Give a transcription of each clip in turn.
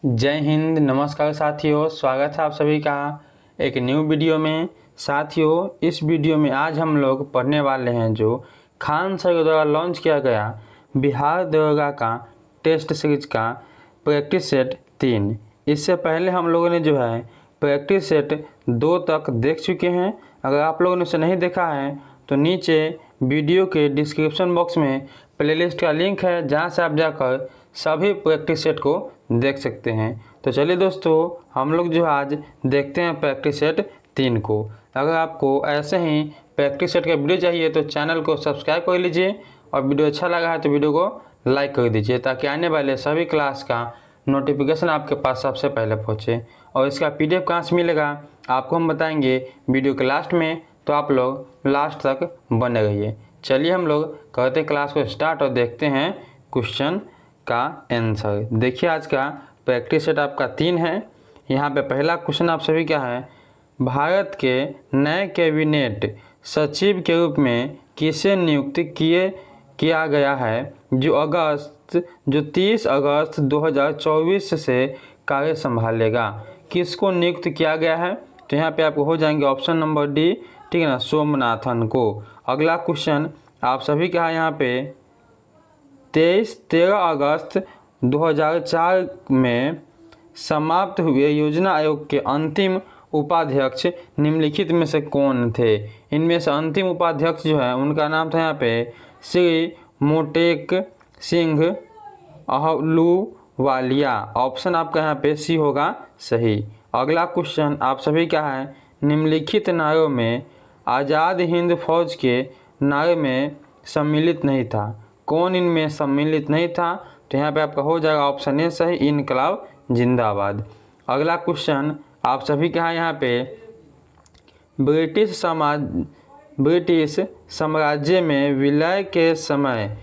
जय हिंद। नमस्कार साथियों, स्वागत है आप सभी का एक न्यू वीडियो में। साथियों, इस वीडियो में आज हम लोग पढ़ने वाले हैं जो खान सर द्वारा लॉन्च किया गया बिहार दरोगा का टेस्ट सीरीज का प्रैक्टिस सेट 3। इससे पहले हम लोगों ने जो है प्रैक्टिस सेट 2 तक देख चुके हैं। अगर आप लोगों ने उसे नहीं देखा है तो नीचे वीडियो के डिस्क्रिप्शन बॉक्स में प्लेलिस्ट का लिंक है, जहां से आप जाकर सभी प्रैक्टिस सेट को देख सकते हैं। तो चलिए दोस्तों, हम लोग जो आज देखते हैं प्रैक्टिस सेट 3 को। अगर आपको ऐसे ही प्रैक्टिस सेट का वीडियो चाहिए तो चैनल को सब्सक्राइब कर लीजिए, और वीडियो अच्छा लगा है तो वीडियो को लाइक कर दीजिए, ताकि आने वाले सभी क्लास का नोटिफिकेशन आपके पास सबसे पहले पहुँचे। और इसका PDF कहाँ से मिलेगा आपको हम बताएंगे वीडियो के लास्ट में, तो आप लोग लास्ट तक बने रहिए। चलिए हम लोग करते क्लास को स्टार्ट और देखते हैं क्वेश्चन का आंसर। देखिए, आज का प्रैक्टिस सेट आपका 3 है। यहाँ पे पहला क्वेश्चन आप सभी का है, भारत के नए कैबिनेट सचिव के रूप में किसे नियुक्त किया गया है जो 30 अगस्त 2024 से कार्य संभालेगा। किसको नियुक्त किया गया है? तो यहाँ पे आपको हो जाएंगे ऑप्शन नंबर डी, ठीक है ना, सोमनाथन को। अगला क्वेश्चन आप सभी का है यहाँ पे, 13 अगस्त 2004 में समाप्त हुए योजना आयोग के अंतिम उपाध्यक्ष निम्नलिखित में से कौन थे? इनमें से अंतिम उपाध्यक्ष जो है उनका नाम था यहाँ पे श्री मोटेक सिंह अहलूवालिया। ऑप्शन आपका यहाँ पे सी होगा सही। अगला क्वेश्चन आप सभी का है, निम्नलिखित नारों में आज़ाद हिंद फौज के नारे में सम्मिलित नहीं था। कौन इनमें सम्मिलित नहीं था? तो यहाँ पे आपका हो जाएगा ऑप्शन ए सही, इनकलाब जिंदाबाद। अगला क्वेश्चन आप सभी का है यहाँ पे, ब्रिटिश साम्राज्य में विलय के समय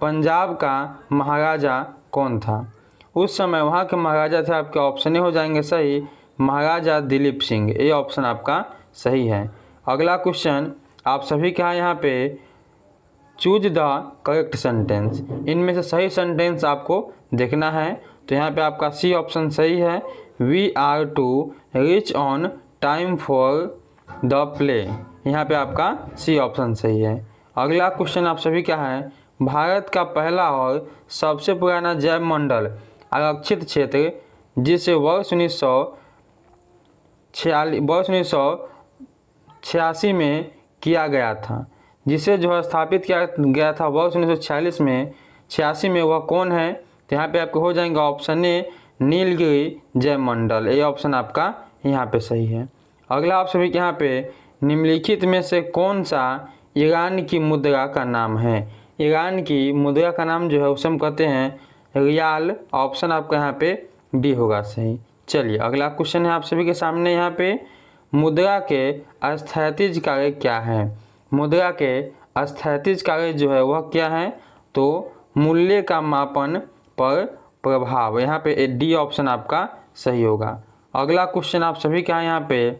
पंजाब का महाराजा कौन था? उस समय वहाँ के महाराजा थे आपके ऑप्शन ए हो जाएंगे सही, महाराजा दिलीप सिंह। ये ऑप्शन आपका सही है। अगला क्वेश्चन आप सभी का यहाँ पे, चूज द करेक्ट सेंटेंस। इनमें से सही सेंटेंस आपको देखना है। तो यहाँ पे आपका सी ऑप्शन सही है, we are to reach on time for the play. यहाँ पे आपका सी ऑप्शन सही है। अगला क्वेश्चन आप सभी का है, भारत का पहला और सबसे पुराना जैव मंडल आरक्षित क्षेत्र जिसे वर्ष 1986 में किया गया था, जिसे जो है स्थापित किया गया था वर्ष 1946 में 86 में, वह कौन है? तो यहाँ पे आपको हो जाएंगे ऑप्शन ए नीलगिरी जैव मंडल। ये ऑप्शन आपका यहाँ पे सही है। अगला आप सभी के यहाँ पे, निम्नलिखित में से कौन सा ईरान की मुद्रा का नाम है? ईरान की मुद्रा का नाम जो है उसे हम कहते हैं रियाल। ऑप्शन आपका यहाँ पे डी होगा सही। चलिए अगला क्वेश्चन है आप सभी के सामने, यहाँ पे मुद्रा के स्थैतिज कार्य क्या है? मुद्रा के स्थैतिज कार्य जो है वह क्या है? तो मूल्य का मापन पर प्रभाव। यहाँ पे डी ऑप्शन आपका सही होगा। अगला क्वेश्चन आप सभी का है यहाँ पे,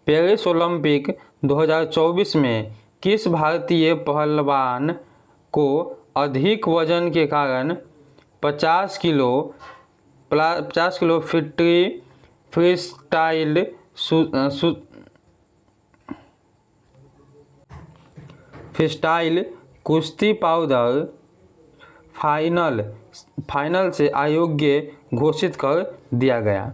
पेरिस ओलंपिक 2024 में किस भारतीय पहलवान को अधिक वजन के कारण 50 किलो फ्रीस्टाइल कुश्ती पाउडर फाइनल से अयोग्य घोषित कर दिया गया?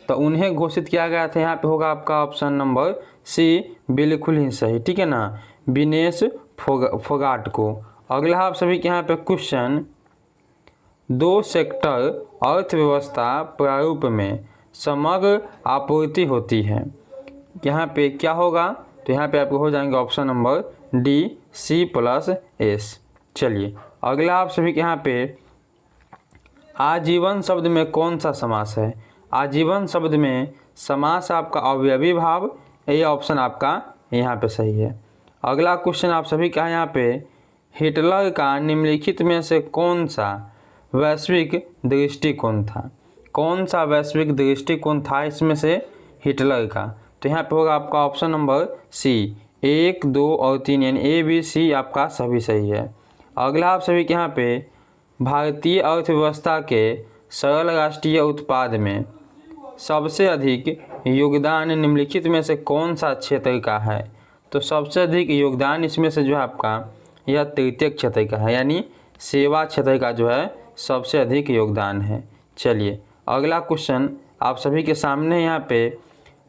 तो उन्हें घोषित किया गया था, यहाँ पे होगा आपका ऑप्शन नंबर सी, बिल्कुल ही सही, ठीक है ना, विनेश फोगाट को। अगला आप सभी के यहाँ पे क्वेश्चन, 2 सेक्टर अर्थव्यवस्था प्रारूप में समग्र आपूर्ति होती है, यहाँ पे क्या होगा? तो यहाँ पे आपको हो जाएंगे ऑप्शन नंबर डी, C+S। चलिए अगला आप सभी के यहाँ पे, आजीवन शब्द में कौन सा समास है? आजीवन शब्द में समास आपका अवयवी भाव। ये ऑप्शन आपका यहाँ पे सही है। अगला क्वेश्चन आप सभी का यहाँ पे, हिटलर का निम्नलिखित में से कौन सा वैश्विक दृष्टिकोण था? कौन सा वैश्विक दृष्टिकोण था इसमें से हिटलर का? तो यहाँ पे होगा आपका ऑप्शन नंबर सी, 1, 2 और 3, यानी A, B, C आपका सभी सही है। अगला आप सभी के यहाँ पे, भारतीय अर्थव्यवस्था के सरल राष्ट्रीय उत्पाद में सबसे अधिक योगदान निम्नलिखित में से कौन सा क्षेत्र का है? तो सबसे अधिक योगदान इसमें से जो है आपका यह तृतीय क्षेत्र का है, यानी सेवा क्षेत्र का जो है सबसे अधिक योगदान है। चलिए अगला क्वेश्चन आप सभी के सामने यहाँ पे,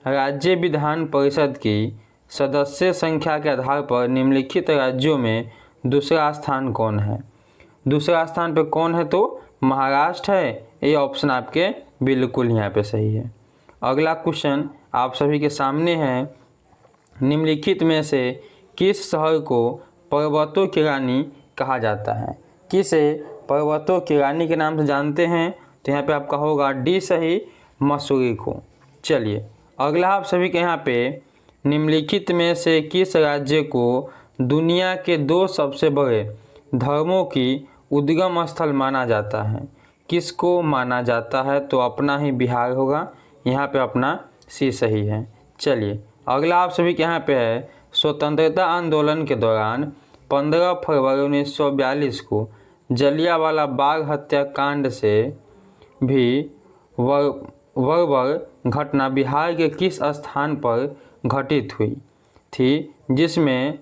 राज्य विधान परिषद की सदस्य संख्या के आधार पर निम्नलिखित राज्यों में दूसरा स्थान कौन है? दूसरा स्थान पे कौन है? तो महाराष्ट्र है। ये ऑप्शन आपके बिल्कुल यहाँ पे सही है। अगला क्वेश्चन आप सभी के सामने है, निम्नलिखित में से किस शहर को पर्वतों की रानी कहा जाता है? किसे पर्वतों की रानी के नाम से जानते हैं? तो यहाँ पे आपका होगा डी सही, मसूरी को। चलिए अगला आप सभी के यहाँ पे, निम्नलिखित में से किस राज्य को दुनिया के 2 सबसे बड़े धर्मों की उद्गम स्थल माना जाता है? किसको माना जाता है? तो अपना ही बिहार होगा, यहाँ पे अपना सी सही है। चलिए अगला आप सभी के यहाँ पे है, स्वतंत्रता आंदोलन के दौरान 15 फरवरी 1942 को जलियांवाला बाग हत्याकांड से भी बर्बर घटना बिहार के किस स्थान पर घटित हुई थी, जिसमें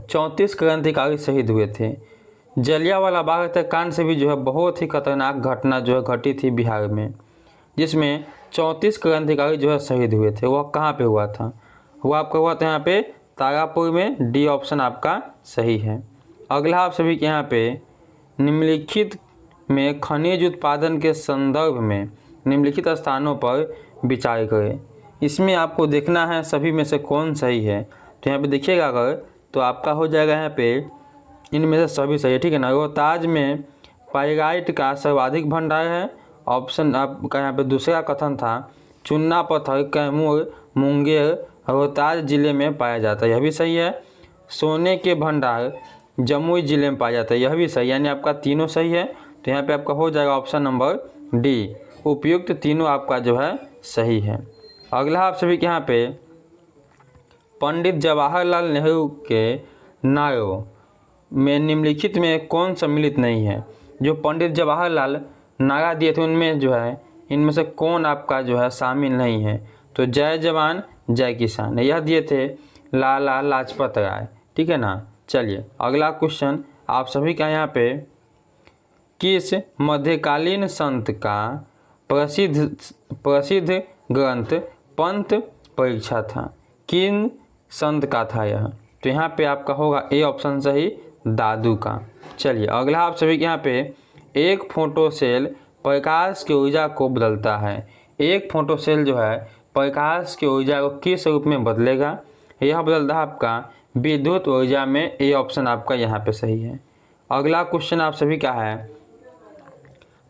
34 क्रांतिकारी शहीद हुए थे? जलियांवाला बाग हत्याकांड से भी जो है बहुत ही खतरनाक घटना जो है घटी थी बिहार में, जिसमें 34 क्रांतिकारी जो है शहीद हुए थे। वह कहाँ पे हुआ था? वो आपका हुआ था यहाँ पे तारापुर में। डी ऑप्शन आपका सही है। अगला आप सभी के यहाँ पे, निम्नलिखित में खनिज उत्पादन के संदर्भ में निम्नलिखित स्थानों पर विचार करें। इसमें आपको देखना है सभी में से कौन सही है। तो यहाँ पे देखिएगा अगर, तो आपका हो जाएगा यहाँ पे इनमें से सभी सही है, ठीक है ना। रोहताज में पाइराइट का सर्वाधिक भंडार है। ऑप्शन आपका यहाँ पे दूसरा कथन था, चूना पत्थर कैमूर मुंगेर रोहताज जिले में पाया जाता है, यह भी सही है। सोने के भंडार जमुई जिले में पाया जाता है, यह भी सही, यानी आपका तीनों सही है। तो यहाँ पे आपका हो जाएगा ऑप्शन नंबर डी, उपयुक्त तीनों आपका जो है सही है। अगला आप सभी के यहाँ पे, पंडित जवाहरलाल नेहरू के नारों में निम्नलिखित में कौन सम्मिलित नहीं है? जो पंडित जवाहरलाल नारा दिए थे उनमें जो है इनमें से कौन आपका जो है शामिल नहीं है? तो जय जवान जय किसान, यह दिए थे लाला लाजपत राय, ठीक है ना। चलिए अगला क्वेश्चन आप सभी का यहाँ पे, किस मध्यकालीन संत का प्रसिद्ध ग्रंथ पंथ परीक्षा था? किन संत का था यह? तो यहाँ पे आपका होगा ए ऑप्शन सही, दादू का। चलिए अगला आप सभी के यहाँ पे, एक फोटो सेल प्रकाश की ऊर्जा को बदलता है। एक फोटो सेल जो है प्रकाश की ऊर्जा को किस रूप में बदलेगा? यह बदलता है आपका विद्युत ऊर्जा में। ए ऑप्शन आपका यहाँ पे सही है। अगला क्वेश्चन आप सभी का है,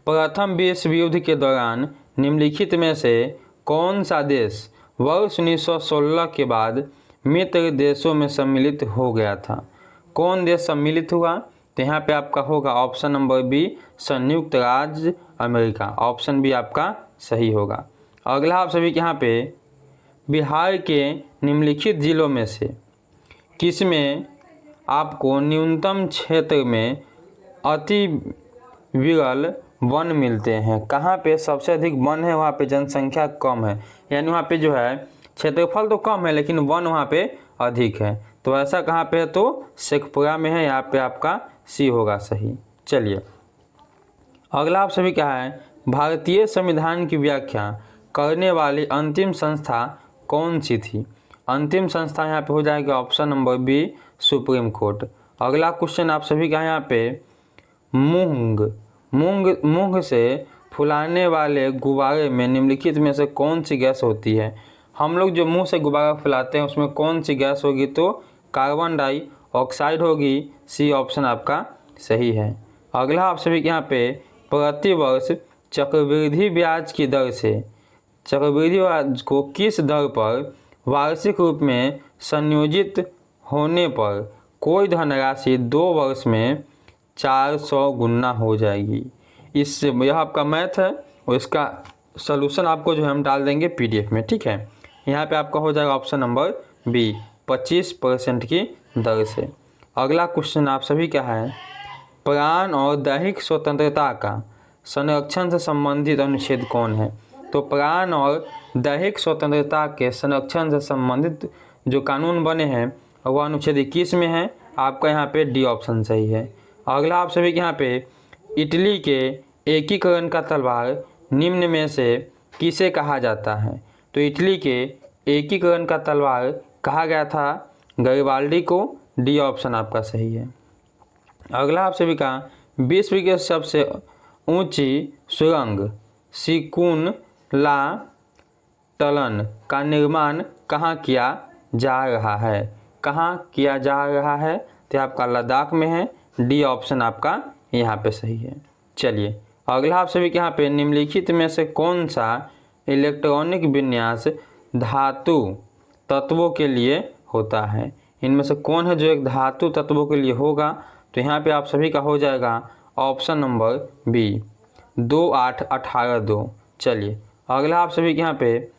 प्रथम विश्व युद्ध के दौरान निम्नलिखित में से कौन सा देश वर्ष 1916 के बाद मित्र देशों में सम्मिलित हो गया था? कौन देश सम्मिलित हुआ? तो यहाँ पे आपका होगा ऑप्शन नंबर बी, संयुक्त राज्य अमेरिका। ऑप्शन बी आपका सही होगा। अगला आप सभी के यहाँ पे, बिहार के निम्नलिखित जिलों में से किसमें आपको न्यूनतम क्षेत्र में अति विरल वन मिलते हैं? कहाँ पे सबसे अधिक वन है वहाँ पे जनसंख्या कम है, यानी वहाँ पे जो है क्षेत्रफल तो कम है लेकिन वन वहाँ पे अधिक है। तो ऐसा कहाँ पे है? तो शेखपुरा में है। यहाँ पे आपका सी होगा सही। चलिए अगला आप सभी क्या है, भारतीय संविधान की व्याख्या करने वाली अंतिम संस्था कौन सी थी? अंतिम संस्था यहाँ पे हो जाएगा option number B, Supreme Court. अगला क्वेश्चन आप सभी का यहाँ पे, मूंग से फुलाने वाले गुब्बारे में निम्नलिखित में से कौन सी गैस होती है? हम लोग जो मुंह से गुब्बारा फुलाते हैं उसमें कौन सी गैस होगी? तो कार्बन डाइऑक्साइड होगी। सी ऑप्शन आपका सही है। अगला आप सभी के यहाँ पे, प्रतिवर्ष चक्रवृद्धि ब्याज की दर से चक्रवृद्धि ब्याज को किस दर पर वार्षिक रूप में संयोजित होने पर कोई धनराशि 2 वर्ष में 400 गुना हो जाएगी? इससे यह आपका मैथ है और इसका सलूशन आपको जो है हम डाल देंगे PDF में, ठीक है। यहाँ पे आपका हो जाएगा ऑप्शन नंबर बी, 25% की दर से। अगला क्वेश्चन आप सभी क्या है, प्राण और दैहिक स्वतंत्रता का संरक्षण से संबंधित अनुच्छेद कौन है? तो प्राण और दैहिक स्वतंत्रता के संरक्षण से संबंधित जो कानून बने हैं वह अनुच्छेद 21 में है। आपका यहाँ पे डी ऑप्शन सही है। अगला आप सभी के यहाँ पे इटली के एकीकरण का तलवार निम्न में से किसे कहा जाता है? तो इटली के एकीकरण का तलवार कहा गया था गरिबाल्डी को। डी ऑप्शन आपका सही है। अगला आप सभी का विश्व की सबसे ऊंची सुरंग सिकुन ला टलन का निर्माण कहाँ किया जा रहा है? कहाँ किया जा रहा है? तो आपका लद्दाख में है। डी ऑप्शन आपका यहाँ पे सही है। चलिए अगला आप सभी के यहाँ पे निम्नलिखित में से कौन सा इलेक्ट्रॉनिक विन्यास धातु तत्वों के लिए होता है? इनमें से कौन है जो एक धातु तत्वों के लिए होगा? तो यहाँ पे आप सभी का हो जाएगा ऑप्शन नंबर बी 2 8 18 2। चलिए अगला आप सभी के यहाँ पे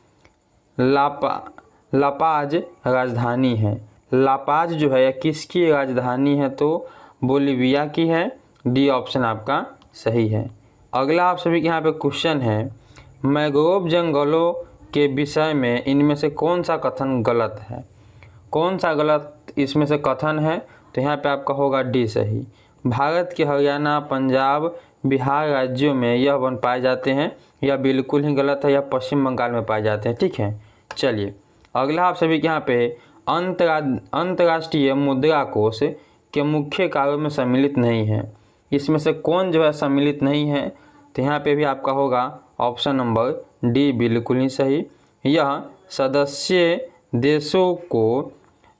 लापाज राजधानी है। लापाज जो है किसकी राजधानी है? तो बोलिविया की है। डी ऑप्शन आपका सही है। अगला आप सभी के यहाँ पे क्वेश्चन है मैंग्रोव जंगलों के विषय में इनमें से कौन सा कथन गलत है? कौन सा गलत इसमें से कथन है? तो यहाँ पे आपका होगा डी सही। भारत के हरियाणा पंजाब बिहार राज्यों में यह वन पाए जाते हैं। यह बिल्कुल ही गलत है। यह पश्चिम बंगाल में पाए जाते हैं। ठीक है। चलिए अगला आप सभी के यहाँ पे अंतर्राष्ट्रीय मुद्रा कोष के मुख्य कार्यों में सम्मिलित नहीं है। इसमें से कौन जो है सम्मिलित नहीं है? तो यहाँ पे भी आपका होगा ऑप्शन नंबर डी बिल्कुल ही सही। यह सदस्य देशों को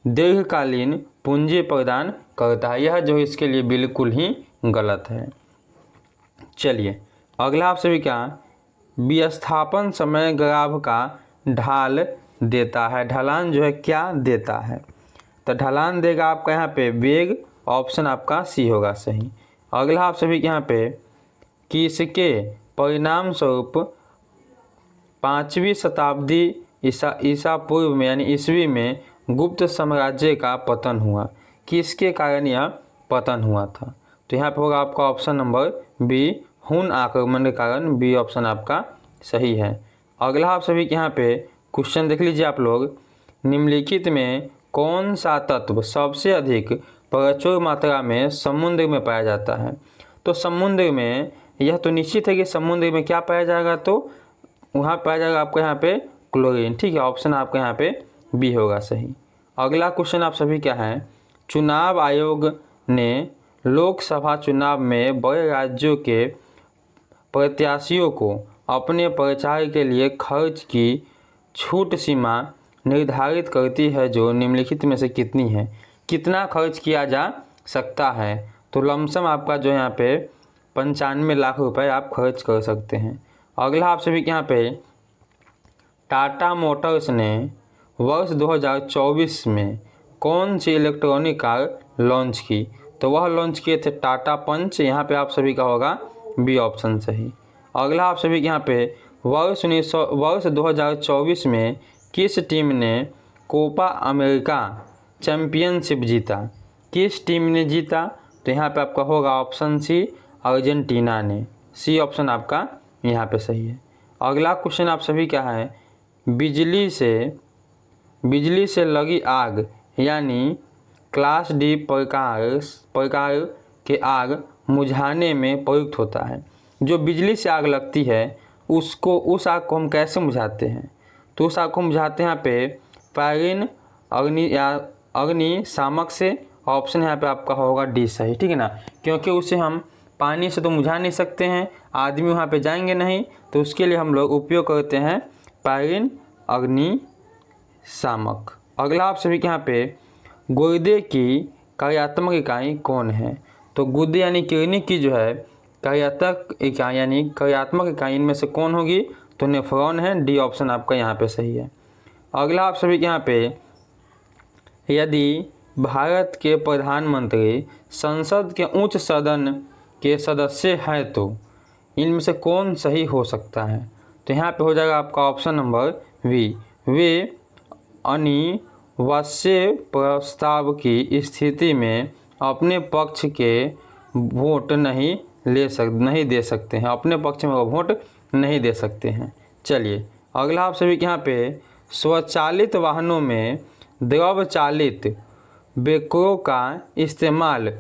दीर्घकालीन पूंजी प्रदान करता है। यह जो इसके लिए बिल्कुल ही गलत है। चलिए अगला आप सभी का विस्थापन समय ग्राफ का ढाल देता है। ढलान जो है क्या देता है? तो ढलान देगा आपका यहाँ पे वेग। ऑप्शन आपका सी होगा सही। अगला आप सभी के यहाँ पे किसके परिणाम स्वरूप 5वीं शताब्दी ईसा पूर्व में यानी ईस्वी में गुप्त साम्राज्य का पतन हुआ? किसके कारण यह पतन हुआ था? तो यहाँ पे होगा आपका ऑप्शन नंबर बी हुन आक्रमण के कारण। बी ऑप्शन आपका सही है। अगला आप सभी के यहाँ पे क्वेश्चन देख लीजिए आप लोग। निम्नलिखित में कौन सा तत्व सबसे अधिक प्रचुर मात्रा में समुद्र में पाया जाता है? तो समुद्र में यह तो निश्चित है कि समुद्र में क्या पाया जाएगा? तो वहाँ पाया जाएगा आपको यहाँ पे क्लोरीन। ठीक है। ऑप्शन आपका यहाँ पे बी होगा सही। अगला क्वेश्चन आप सभी क्या है चुनाव आयोग ने लोकसभा चुनाव में बड़े राज्यों के प्रत्याशियों को अपने प्रचार के लिए खर्च की छूट सीमा निर्धारित करती है जो निम्नलिखित में से कितनी है? कितना खर्च किया जा सकता है? तो लमसम आपका जो यहाँ पे 95 लाख रुपए आप खर्च कर सकते हैं। अगला आप सभी के यहाँ पे टाटा मोटर्स ने वर्ष 2024 में कौन सी इलेक्ट्रॉनिक कार लॉन्च की? तो वह लॉन्च किए थे टाटा पंच। यहाँ पे आप सभी का होगा बी ऑप्शन सही। अगला आप सभी के यहाँ पे वर्ष 2024 में किस टीम ने कोपा अमेरिका चैम्पियनशिप जीता? किस टीम ने जीता? तो यहाँ पे आपका होगा ऑप्शन सी अर्जेंटीना ने। सी ऑप्शन आपका यहाँ पे सही है। अगला क्वेश्चन आप सभी क्या है बिजली से लगी आग यानी क्लास डी प्रकार के आग मुझाने में प्रयुक्त होता है। जो बिजली से आग लगती है उस आग को हम कैसे बुझाते हैं? तो उस आग को हम बुझाते हैं यहाँ पे पैरिन अग्निशामक से। ऑप्शन यहाँ पे आपका होगा डी सही। ठीक है ना। क्योंकि उसे हम पानी से तो बुझा नहीं सकते हैं, आदमी वहाँ पे जाएंगे नहीं, तो उसके लिए हम लोग उपयोग करते हैं पैरिन अग्निशामक। अगला आप सभी के यहाँ पे गुर्दे की कार्यात्मक इकाई कौन है? तो गुर्दे यानी किडनी की जो है कार्यात्मक इकाई इनमें से कौन होगी? तो नेफ्रॉन है। डी ऑप्शन आपका यहाँ पे सही है। अगला आप सभी के यहाँ पे यदि भारत के प्रधानमंत्री संसद के उच्च सदन के सदस्य हैं तो इनमें से कौन सही हो सकता है? तो यहाँ पे हो जाएगा आपका ऑप्शन नंबर वी वे अनिवार्य प्रस्ताव की स्थिति में अपने पक्ष के वोट नहीं नहीं दे सकते हैं, अपने पक्ष में वो वोट नहीं दे सकते हैं। चलिए अगला आप सभी के यहाँ पे स्वचालित वाहनों में द्रव चालित ब्रेकों का इस्तेमाल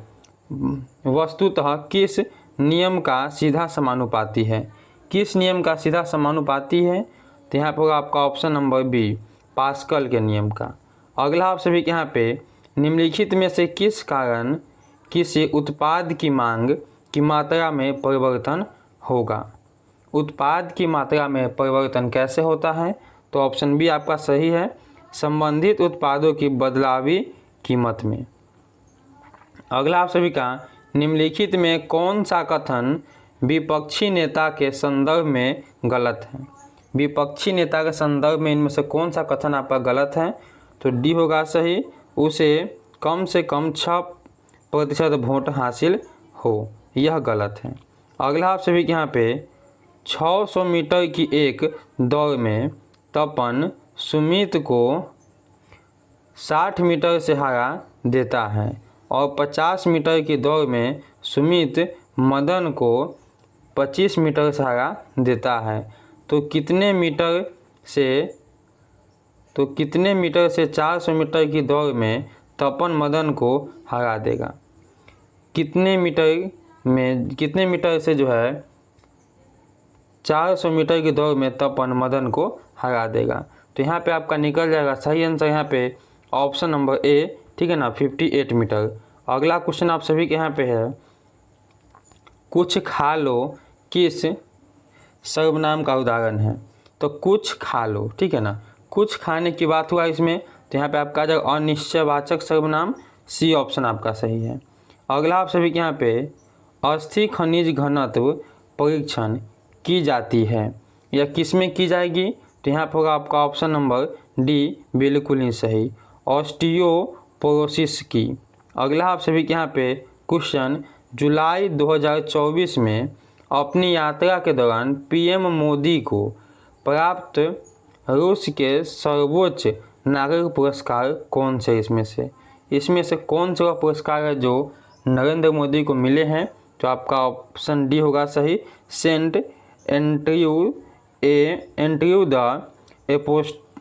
वस्तुतः किस नियम का सीधा समानुपाती है? किस नियम का सीधा समानुपाती है? तो यहाँ पर होगा आपका ऑप्शन नंबर बी, पास्कल के नियम का। अगला आप सभी के यहाँ पे निम्नलिखित में से किस कारण किसी उत्पाद की मांग की मात्रा में परिवर्तन होगा? उत्पाद की मात्रा में परिवर्तन कैसे होता है? तो ऑप्शन बी आपका सही है, संबंधित उत्पादों की बदलावी कीमत में। अगला आप सभी का निम्नलिखित में कौन सा कथन विपक्षी नेता के संदर्भ में गलत है? विपक्षी नेता के संदर्भ में इनमें से कौन सा कथन आपका गलत है? तो डी होगा सही, उसे कम से कम 6% वोट हासिल हो, यह गलत है। अगला आप सभी के यहाँ पे 600 मीटर की एक दौड़ में तपन सुमित को 60 मीटर से हरा देता है और 50 मीटर की दौड़ में सुमित मदन को 25 मीटर से हरा देता है, तो कितने मीटर से 400 मीटर की दौड़ में तपन मदन को हरा देगा? कितने मीटर से जो है 400 मीटर की दौड़ में तपन मदन को हरा देगा? तो यहाँ पे आपका निकल जाएगा सही आंसर यहाँ पे ऑप्शन नंबर ए, ठीक है ना, 58 मीटर। अगला क्वेश्चन आप सभी के यहाँ पे है, कुछ खा लो किस सर्वनाम का उदाहरण है? तो कुछ खा लो, ठीक है ना, कुछ खाने की बात हुआ इसमें, तो यहाँ पे आपका आ जाएगा अनिश्चयवाचक सर्वनाम, सी ऑप्शन आपका सही है। अगला आप सभी के यहाँ पे अस्थि खनिज घनत्व परीक्षण की जाती है या किस में की जाएगी? तो यहाँ पर होगा आपका ऑप्शन नंबर डी, बिल्कुल ही सही, ऑस्टियोपोरोसिस की। अगला आप सभी के यहाँ पे क्वेश्चन, जुलाई 2024 में अपनी यात्रा के दौरान पीएम मोदी को प्राप्त रूस के सर्वोच्च नागरिक पुरस्कार कौन से इसमें से कौन से पुरस्कार है जो नरेंद्र मोदी को मिले हैं? तो आपका ऑप्शन डी होगा सही, सेंट एंड्रयू द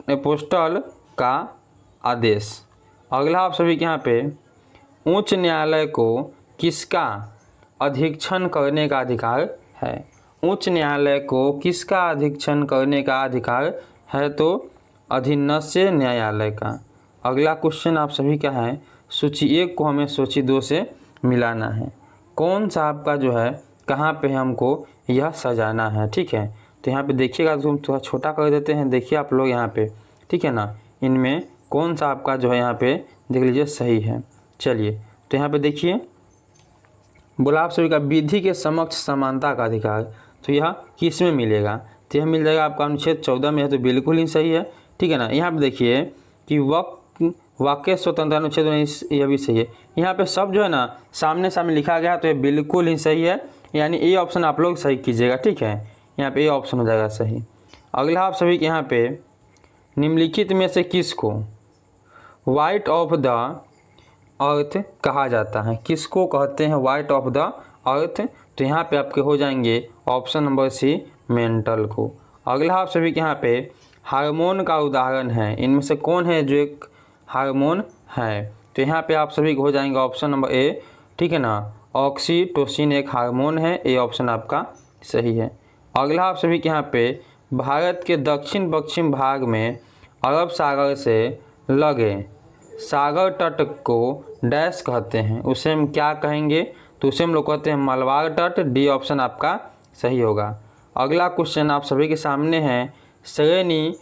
एपोस्टल का आदेश। अगला आप सभी के यहाँ पे उच्च न्यायालय को किसका अधीक्षण करने का अधिकार है? उच्च न्यायालय को किसका अधीक्षण करने का अधिकार है? तो अधीनस्थ न्यायालय का। अगला क्वेश्चन आप सभी का है, सूची 1 को हमें सूची 2 से मिलाना है। कौन सा आपका जो है कहाँ पे हमको यह सजाना है, ठीक है? तो यहाँ पे देखिएगा, तो हम थोड़ा छोटा कर देते हैं, देखिए आप लोग यहाँ पे, ठीक है ना, इनमें कौन सा आपका जो है यहाँ पे देख लीजिए सही है। चलिए तो यहाँ पे देखिए, बोला आप सभी का विधि के समक्ष समानता का अधिकार, तो यह किस में मिलेगा? तो यह मिल जाएगा आपका अनुच्छेद 14 में है, तो बिल्कुल ही सही है, ठीक है ना। यहाँ पे देखिए कि वाक्य स्वतंत्रता अनुच्छेद 19, यह भी सही है। यहाँ पे सब जो है ना सामने सामने लिखा गया, तो ये बिल्कुल ही सही है, यानी ए ऑप्शन आप लोग सही कीजिएगा, ठीक है, यहाँ पे ए ऑप्शन हो जाएगा सही। अगला आप सभी के यहाँ पे निम्नलिखित में से किसको वाइट ऑफ द अर्थ कहा जाता है? किसको कहते हैं वाइट ऑफ द अर्थ? तो यहाँ पे आपके हो जाएंगे ऑप्शन नंबर सी, मेंटल को। अगला आप सभी के यहाँ पे हार्मोन का उदाहरण है, इनमें से कौन है जो एक हार्मोन है? तो यहाँ पे आप सभी को हो जाएंगे ऑप्शन नंबर ए, ठीक है ना, ऑक्सीटोसिन एक हार्मोन है, ए ऑप्शन आपका सही है। अगला आप सभी के यहाँ पे भारत के दक्षिण पश्चिम भाग में अरब सागर से लगे सागर तट को डैश कहते हैं, उसे हम क्या कहेंगे? तो उसे हम लोग कहते हैं मलबार तट, डी ऑप्शन आपका सही होगा। अगला क्वेश्चन आप सभी के सामने है, श्रेणी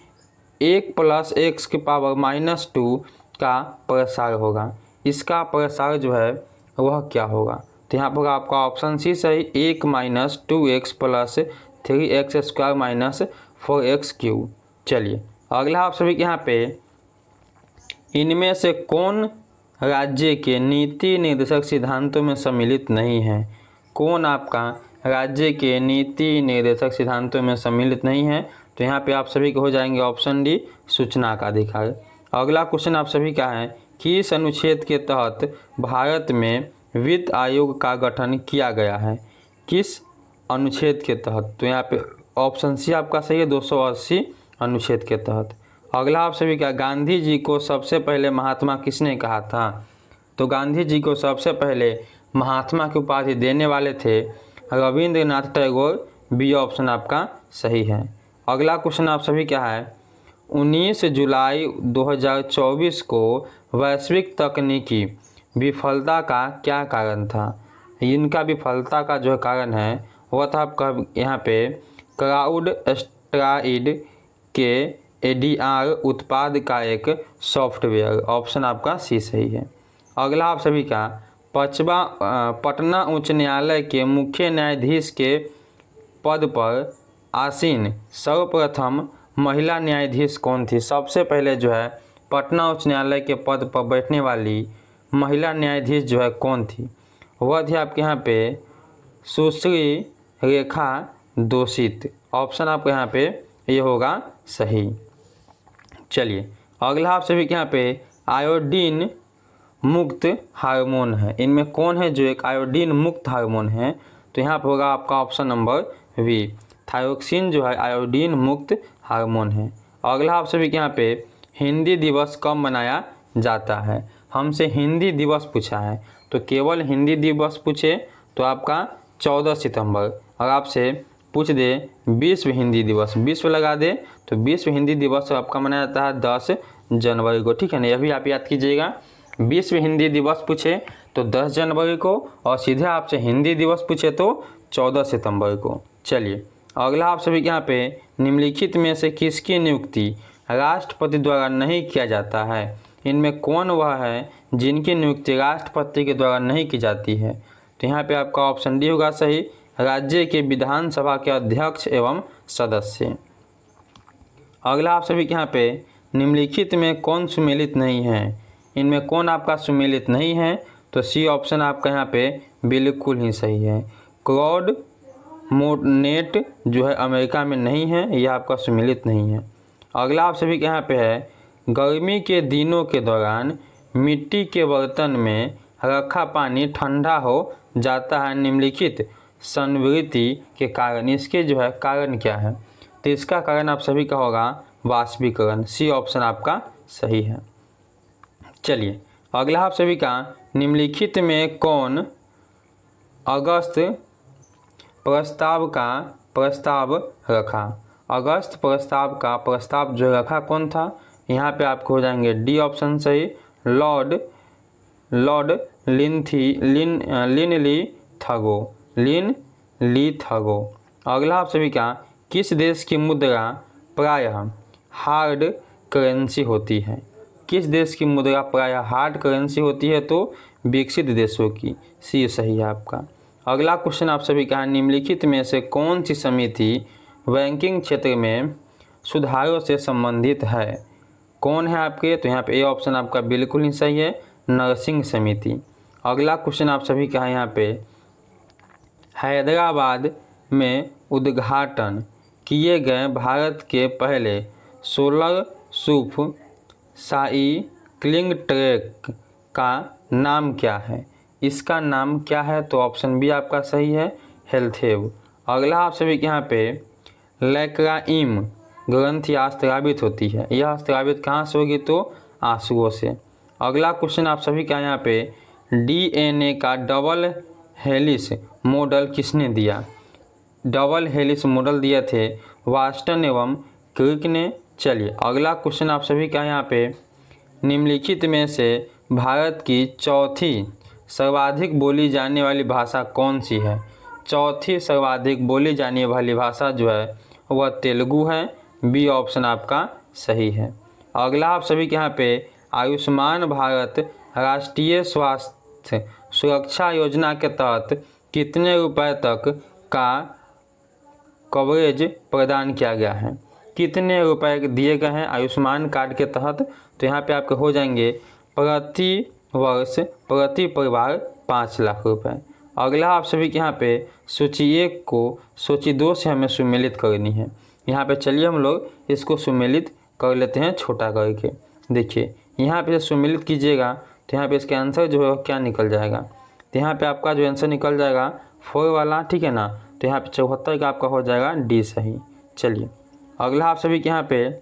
1 + x⁻² का प्रसार होगा, इसका प्रसार जो है वह क्या होगा? तो यहाँ पर आपका ऑप्शन सी सही, 1 - 2x + 3x² - 4x³। चलिए अगला आप सभी के यहाँ पे इनमें से कौन राज्य के नीति निर्देशक सिद्धांतों में सम्मिलित नहीं है? कौन आपका राज्य के नीति निर्देशक सिद्धांतों में सम्मिलित नहीं है? तो यहाँ पे आप सभी को हो जाएंगे ऑप्शन डी, सूचना का अधिकार। अगला क्वेश्चन आप सभी का है, किस अनुच्छेद के तहत भारत में वित्त आयोग का गठन किया गया है? किस अनुच्छेद के तहत? तो यहाँ पे ऑप्शन सी आपका सही है, 280 अनुच्छेद के तहत। अगला आप सभी का, गांधी जी को सबसे पहले महात्मा किसने कहा था? तो गांधी जी को सबसे पहले महात्मा की उपाधि देने वाले थे रविंद्रनाथ टैगोर। बी ऑप्शन आपका सही है। अगला क्वेश्चन आप सभी क्या है, 19 जुलाई 2024 को वैश्विक तकनीकी विफलता का क्या कारण था? इनका विफलता का जो कारण है वह था आपका यहाँ पे क्लाउड स्ट्राइड के एडीआर उत्पाद का एक सॉफ्टवेयर। ऑप्शन आपका सी सही है। अगला आप सभी का, पटना उच्च न्यायालय के मुख्य न्यायाधीश के पद पर आसीन सर्वप्रथम महिला न्यायाधीश कौन थी? सबसे पहले जो है पटना उच्च न्यायालय के पद पर बैठने वाली महिला न्यायाधीश जो है कौन थी? वह थी आपके यहाँ पे सुश्री रेखा दोषित। ऑप्शन आपके यहाँ पे ये होगा सही। चलिए अगला आप सभी के यहाँ पे आयोडीन मुक्त हार्मोन है, इनमें कौन है जो एक आयोडीन मुक्त हार्मोन है? तो यहाँ पर होगा आपका ऑप्शन नंबर वी, थायरोक्सिन जो है आयोडीन मुक्त हार्मोन है। अगला आप सभी के यहाँ पे हिंदी दिवस कब मनाया जाता है? हमसे हिंदी दिवस पूछा है, तो केवल हिंदी दिवस पूछे तो आपका 14 सितंबर, और आपसे पूछ दे विश्व हिंदी दिवस, विश्व लगा दे तो विश्व हिंदी दिवस आपका मनाया जाता है 10 जनवरी को। ठीक है ना, यह भी आप याद कीजिएगा। विश्व हिंदी दिवस पूछे तो 10 जनवरी को, और सीधे आपसे हिंदी दिवस पूछे तो 14 सितंबर को। चलिए अगला आप सभी के यहाँ पे, निम्नलिखित में से किसकी नियुक्ति राष्ट्रपति द्वारा नहीं किया जाता है? इनमें कौन वह है जिनकी नियुक्ति राष्ट्रपति के द्वारा नहीं की जाती है? तो यहाँ पे आपका ऑप्शन डी होगा सही, राज्य के विधानसभा के अध्यक्ष एवं सदस्य। अगला आप सभी के यहाँ पे, निम्नलिखित में कौन सुमेलित नहीं है? इनमें कौन आपका सुमेलित नहीं है? तो सी ऑप्शन आपका यहाँ पे बिल्कुल ही सही है। क्लॉड मोनेट जो है अमेरिका में नहीं है, यह आपका सुमेलित नहीं है। अगला आप सभी के यहाँ पे है, गर्मी के दिनों के दौरान मिट्टी के बर्तन में रखा पानी ठंडा हो जाता है निम्नलिखित संवृत्ति के कारण। इसके जो है कारण क्या है? तो इसका कारण आप सभी का होगा वाष्पीकरण। सी ऑप्शन आपका सही है। चलिए अगला आप सभी का, निम्नलिखित में कौन अगस्त प्रस्ताव का प्रस्ताव रखा? अगस्त प्रस्ताव का प्रस्ताव जो रखा कौन था? यहाँ पे आपको हो जाएंगे डी ऑप्शन सही, लॉर्ड लिन थगो। अगला आप सभी का, किस देश की मुद्रा प्रायः हार्ड करेंसी होती है? किस देश की मुद्रा प्रायः हार्ड करेंसी होती है? तो विकसित देशों की। सी सही है आपका। अगला क्वेश्चन आप सभी का, निम्नलिखित में से कौन सी समिति बैंकिंग क्षेत्र में सुधारों से संबंधित है? कौन है आपके? तो यहाँ पे ए ऑप्शन आपका बिल्कुल ही सही है, नरसिंह समिति। अगला क्वेश्चन आप सभी का है यहाँ पे, हैदराबाद में उद्घाटन किए गए भारत के पहले सोलर सूफ साइक्लिंग ट्रैक का नाम क्या है? इसका नाम क्या है? तो ऑप्शन बी आपका सही है, हेल्थेव। अगला आप सभी के यहाँ पे, लैक्राइम ग्रंथि स्रावित होती है, यह स्रावित कहाँ से होगी? तो आंसुओं से। अगला क्वेश्चन आप सभी का यहाँ पे, डीएनए का डबल हेलिस मॉडल किसने दिया? डबल हेलिस मॉडल दिए थे वाटसन एवं क्रिक ने। चलिए अगला क्वेश्चन आप सभी का यहाँ पे, निम्नलिखित में से भारत की चौथी सर्वाधिक बोली जाने वाली भाषा कौन सी है? चौथी सर्वाधिक बोली जाने वाली भाषा जो है वह तेलुगु है। बी ऑप्शन आपका सही है। अगला आप सभी के यहाँ पे, आयुष्मान भारत राष्ट्रीय स्वास्थ्य सुरक्षा योजना के तहत कितने रुपए तक का कवरेज प्रदान किया गया है? कितने रुपए दिए गए हैं आयुष्मान कार्ड के तहत? तो यहाँ पे आपके हो जाएंगे प्रति वर्ष प्रति परिवार 5 लाख रुपए। अगला आप सभी के यहाँ पे, सूची 1 को सूची 2 से हमें सुमेलित करनी है। यहाँ पे चलिए हम लोग इसको सुमेलित कर लेते हैं छोटा करके। देखिए यहाँ पे सुमेलित कीजिएगा तो यहाँ पे इसके आंसर जो है क्या निकल जाएगा? तो यहाँ पे आपका जो आंसर निकल जाएगा 4 वाला, ठीक है ना। तो यहाँ पे 74 का आपका हो जाएगा डी सही। चलिए अगला आप सभी के यहाँ पे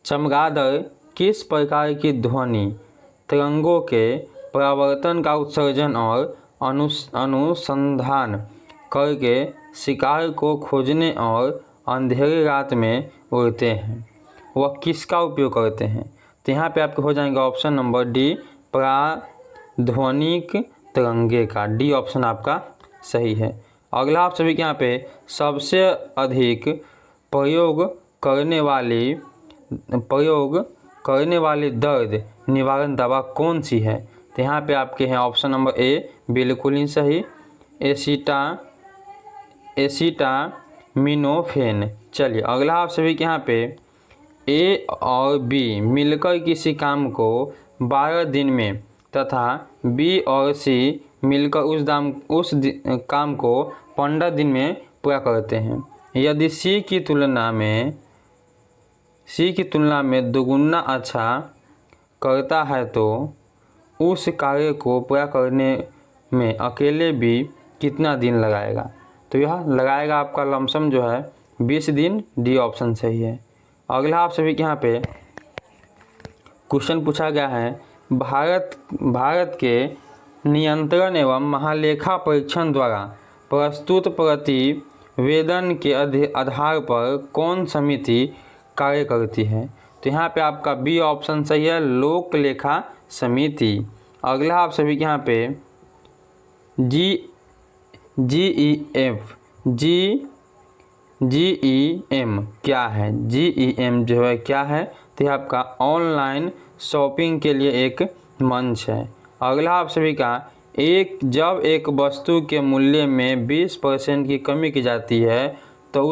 चमगादड़ किस प्रकार की ध्वनि तरंगों के परावर्तन का उत्सर्जन और अनुसंधान करके शिकार को खोजने और अंधेरी रात में उड़ते हैं, वह किसका उपयोग करते हैं। तो यहाँ पे आपके हो जाएंगे ऑप्शन नंबर डी पराध्वनिक तरंगे का, डी ऑप्शन आपका सही है। अगला आप सभी के यहाँ पे सबसे अधिक प्रयोग करने वाली दर्द निवारण दवा कौन सी है। तो यहाँ पे आपके हैं ऑप्शन नंबर ए बिल्कुल ही सही, एसिटामिनोफेन। चलिए अगला आप सभी के यहाँ पे ए और बी मिलकर किसी काम को 12 दिन में तथा बी और सी मिलकर उस काम को 15 दिन में पूरा करते हैं। यदि सी की तुलना में दोगुना अच्छा करता है तो उस कार्य को पूरा करने में अकेले भी कितना दिन लगाएगा। तो यह लगाएगा आपका लमसम जो है 20 दिन, डी ऑप्शन सही है। अगला आप सभी के यहाँ पे क्वेश्चन पूछा गया है, भारत के नियंत्रण एवं महालेखा परीक्षण द्वारा प्रस्तुत प्रतिवेदन के आधार पर कौन समिति कार्य करती है। तो यहाँ पे आपका बी ऑप्शन सही है, लोक लेखा समिति। अगला आप सभी के यहाँ पे GEM क्या है, GEM जो है क्या है। तो यह आपका ऑनलाइन शॉपिंग के लिए एक मंच है। अगला आप सभी का जब एक वस्तु के मूल्य में 20% की कमी की जाती है तो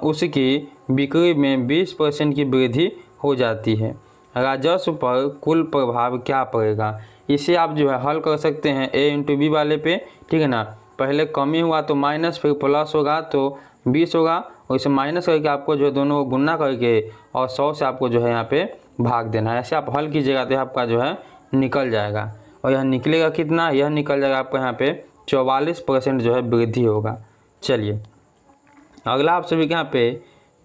उसकी बिक्री में 20% की वृद्धि हो जाती है, राजस्व पर कुल प्रभाव क्या पड़ेगा। इसे आप जो है हल कर सकते हैं ए इंटू बी वाले पे, ठीक है ना। पहले कमी हुआ तो माइनस, फिर प्लस होगा तो 20 होगा, और इसे माइनस करके आपको जो है दोनों को गुना करके और 100 से आपको जो है यहाँ पे भाग देना है। ऐसे आप हल कीजिएगा तो आपका जो है निकल जाएगा, और यह निकलेगा कितना, यह निकल जाएगा आपको यहाँ पे 44% जो है वृद्धि होगा। चलिए अगला आप सभी के यहाँ पे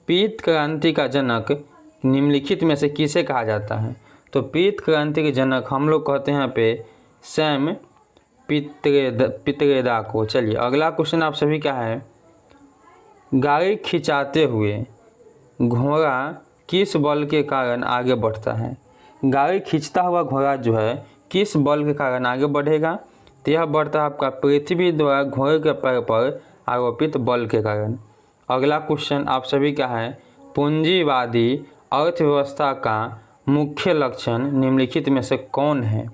पीत क्रांति का जनक निम्नलिखित में से किसे कहा जाता है। तो पीत क्रांति के जनक हम लोग कहते हैं यहाँ पे सैम पित्रेदा को। चलिए अगला क्वेश्चन आप सभी का है, गाड़ी खिंचाते हुए घोड़ा किस बल के कारण आगे बढ़ता है। गाड़ी खींचता हुआ घोड़ा जो है किस बल के कारण आगे बढ़ेगा। तो यह बढ़ता है आपका पृथ्वी द्वारा घोड़े के पैर पर आरोपित बल के कारण। अगला क्वेश्चन आप सभी का है, पूंजीवादी अर्थव्यवस्था का मुख्य लक्षण निम्नलिखित में से कौन है।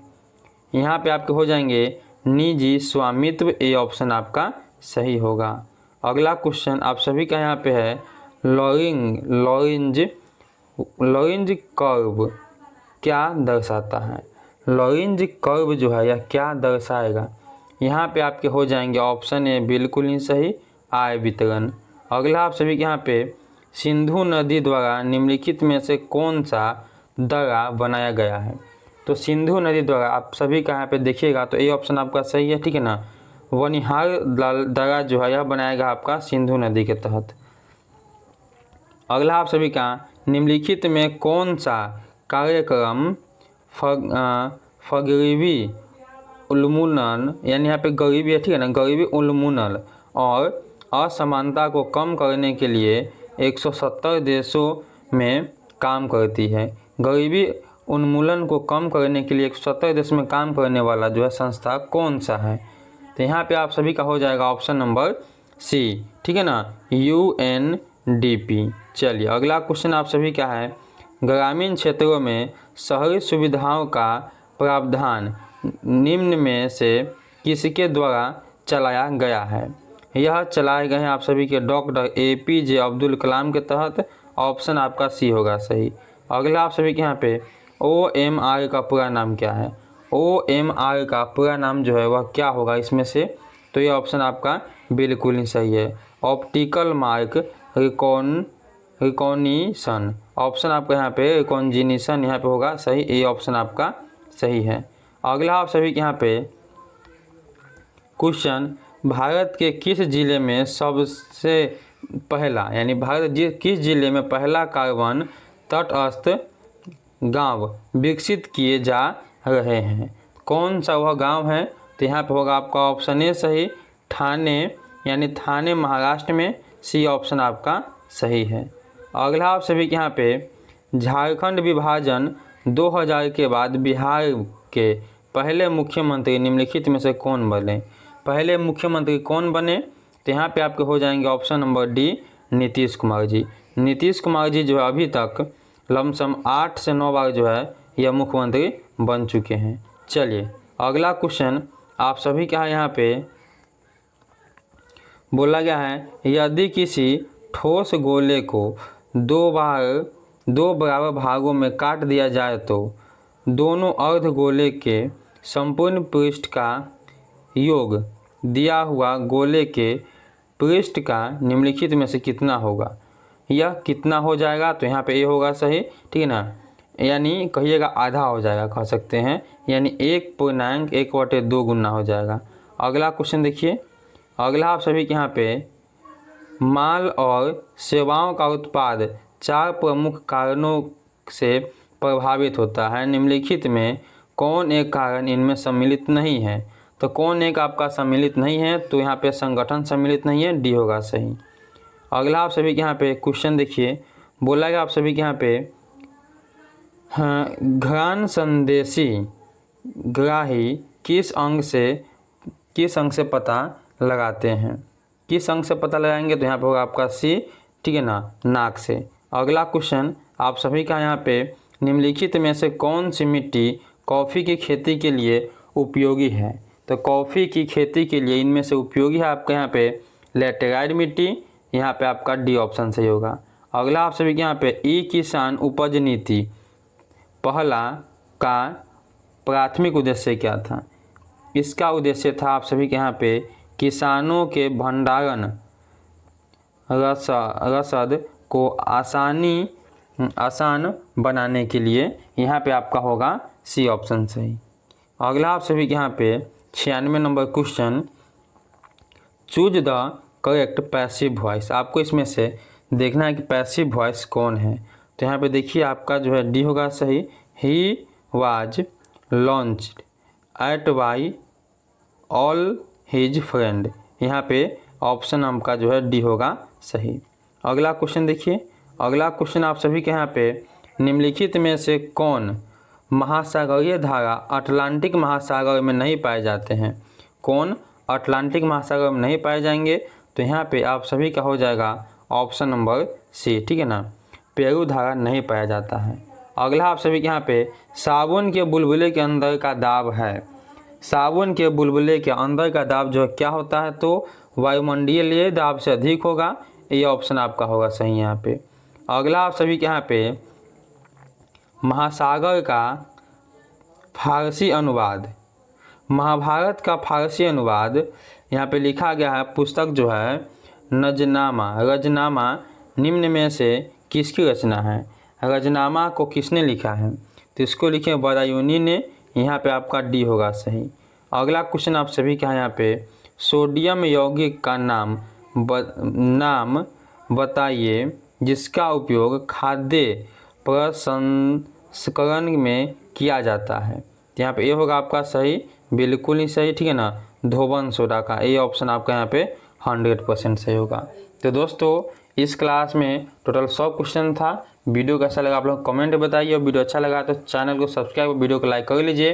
यहाँ पे आपके हो जाएंगे निजी स्वामित्व, ए ऑप्शन आपका सही होगा। अगला क्वेश्चन आप सभी का यहाँ पे है, लॉरेंज कर्व क्या दर्शाता है। लॉरेंज कर्व जो है यह क्या दर्शाएगा। यहाँ पे आपके हो जाएंगे ऑप्शन ए बिल्कुल ही सही, आय वितरण। अगला आप सभी के यहाँ पे सिंधु नदी द्वारा निम्नलिखित में से कौन सा दर्रा बनाया गया है। तो सिंधु नदी द्वारा आप सभी का यहाँ पे देखिएगा तो ये ऑप्शन आपका सही है, ठीक है ना। वनिहार दर्रा जो है यह बनाएगा आपका सिंधु नदी के तहत। अगला आप सभी का निम्नलिखित में कौन सा कार्यक्रम गरीबी उन्मूलन, यानी यहाँ पे गरीबी है, ठीक है ना, गरीबी उन्मूलन और असमानता को कम करने के लिए 170 देशों में काम करती है। गरीबी उन्मूलन को कम करने के लिए 170 देशों में काम करने वाला जो है संस्था कौन सा है। तो यहाँ पे आप सभी का हो जाएगा ऑप्शन नंबर सी, ठीक है ना, UNDP। चलिए अगला क्वेश्चन आप सभी का है, ग्रामीण क्षेत्रों में शहरी सुविधाओं का प्रावधान निम्न में से किसके द्वारा चलाया गया है। यह चलाए गए हैं आप सभी के डॉक्टर APJ अब्दुल कलाम के तहत, ऑप्शन आपका सी होगा सही। अगला आप सभी के यहाँ पे OMR का पूरा नाम क्या है। OMR का पूरा नाम जो है वह क्या होगा इसमें से। तो ये ऑप्शन आपका बिल्कुल ही सही है, ऑप्टिकल मार्क रिकॉग्निशन। ऑप्शन आपका यहाँ पे रिकॉग्निशन यहाँ पे होगा सही, ए ऑप्शन आपका सही है। अगला आप सभी के यहाँ पे क्वेश्चन, भारत के किस जिले में सबसे पहला यानी किस जिले में पहला कार्बन तटस्थ गांव विकसित किए जा रहे हैं? कौन सा वह गांव है? तो यहाँ पे होगा आपका ऑप्शन ए सही, ठाणे यानी ठाणे महाराष्ट्र में। सी ऑप्शन आपका सही है। अगला आप सभी के यहाँ पे, झारखंड विभाजन 2000 के बाद बिहार के पहले मुख्यमंत्री निम्नलिखित में से कौन बने? पहले मुख्यमंत्री कौन बने? तो यहाँ पे आपके हो जाएंगे option number D, Nitish Kumar ji. Nitish Kumar ji जो है अभी तक लमसम 8 से 9 बार जो है यह मुख्यमंत्री बन चुके हैं। चलिए अगला क्वेश्चन आप सभी का यहाँ पे बोला गया है, यदि किसी ठोस गोले को दो बराबर भागों में काट दिया जाए तो दोनों अर्ध गोले के संपूर्ण पृष्ठ का योग दिया हुआ गोले के पृष्ठ का निम्नलिखित में से कितना होगा? यह कितना हो जाएगा? तो यहाँ पे ये होगा सही, ठीक है ना, यानी कहिएगा आधा हो जाएगा, कह सकते हैं, यानी 1.1/2 गुना हो जाएगा। अगला क्वेश्चन देखिए, अगला आप सभी के यहाँ पे, माल और सेवाओं का उत्पाद 4 प्रमुख कारणों से प्रभावित होता है, निम्नलिखित में कौन एक कारण इनमें सम्मिलित नहीं है? तो कौन एक आपका सम्मिलित नहीं है? तो यहाँ पे संगठन सम्मिलित नहीं है, डी होगा सही। अगला आप सभी के यहाँ पे क्वेश्चन देखिए, बोला गया आप सभी के यहाँ पे, घ्राण संदेशी ग्राही किस अंग से पता लगाते हैं? किस अंग से पता लगाएंगे? तो यहाँ पे होगा आपका सी, ठीक है ना, नाक से। अगला क्वेश्चन आप सभी का यहाँ पे, निम्नलिखित में से कौन सी मिट्टी कॉफ़ी की खेती के लिए उपयोगी है? तो कॉफ़ी की खेती के लिए इनमें से उपयोगी है आपके यहाँ पे लेटेराइट मिट्टी, यहाँ पे आपका डी ऑप्शन सही होगा। अगला आप सभी के यहाँ पे, ई किसान उपज नीति पहला का प्राथमिक उद्देश्य क्या था? इसका उद्देश्य था आप सभी के यहाँ पे किसानों के भंडारण रसद को आसान बनाने के लिए। यहाँ पे आपका होगा सी ऑप्शन सही। अगला आप सभी के यहाँ पे 96 number question, choose the correct passive voice. आपको इसमें से देखना है कि पैसिव वॉइस कौन है। तो यहाँ पे देखिए आपका जो है डी होगा सही, he was launched at by all his friend. यहाँ पे ऑप्शन आपका जो है डी होगा सही। अगला क्वेश्चन देखिए, अगला क्वेश्चन आप सभी के यहाँ पे, निम्नलिखित में से कौन महासागरीय धारा अटलांटिक महासागर में नहीं पाए जाते हैं? कौन अटलांटिक महासागर में नहीं पाए जाएंगे? तो यहाँ पे आप सभी का हो जाएगा ऑप्शन नंबर सी, ठीक है ना, पेरू धारा नहीं पाया जाता है। अगला आप सभी के यहाँ पे, साबुन के बुलबुले के अंदर का दाब है। साबुन के बुलबुले के अंदर का दाब जो है क्या होता है? तो वायुमंडलीय दाब से अधिक होगा, ये ऑप्शन आपका होगा सही यहाँ पे। अगला आप सभी के यहाँ पे, महासागर का फारसी अनुवाद, महाभारत का फारसी अनुवाद यहाँ पे लिखा गया है, पुस्तक जो है रजनामा निम्न में से किसकी रचना है? रजनामा को किसने लिखा है? तो इसको लिखे बदायूनी ने, यहाँ पे आपका डी होगा सही। अगला क्वेश्चन आप सभी के यहाँ पे, सोडियम यौगिक का नाम बताइए जिसका उपयोग खाद्य प्रसंस्करण में किया जाता है। यहाँ पे ये होगा आपका सही, बिल्कुल ही सही, ठीक है ना, धोबन सोडा का। ये ऑप्शन आपका यहाँ पे 100% सही होगा। तो दोस्तों इस क्लास में टोटल 100 क्वेश्चन था। वीडियो कैसा लगा आप लोग कमेंट बताइए, और वीडियो अच्छा लगा तो चैनल को सब्सक्राइब और वीडियो को लाइक कर लीजिए,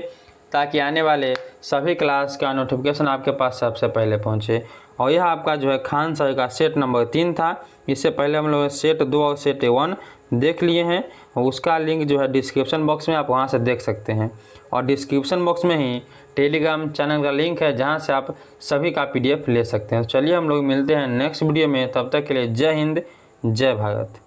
ताकि आने वाले सभी क्लास का नोटिफिकेशन आपके पास सबसे पहले पहुंचे। और यह आपका जो है खान सर का सेट नंबर 3 था। इससे पहले हम लोग सेट 2 और सेट 1 देख लिए हैं, और उसका लिंक जो है डिस्क्रिप्शन बॉक्स में आप वहां से देख सकते हैं। और डिस्क्रिप्शन बॉक्स में ही टेलीग्राम चैनल का लिंक है, जहां से आप सभी का PDF ले सकते हैं। चलिए हम लोग मिलते हैं नेक्स्ट वीडियो में, तब तक के लिए जय हिंद, जय भारत।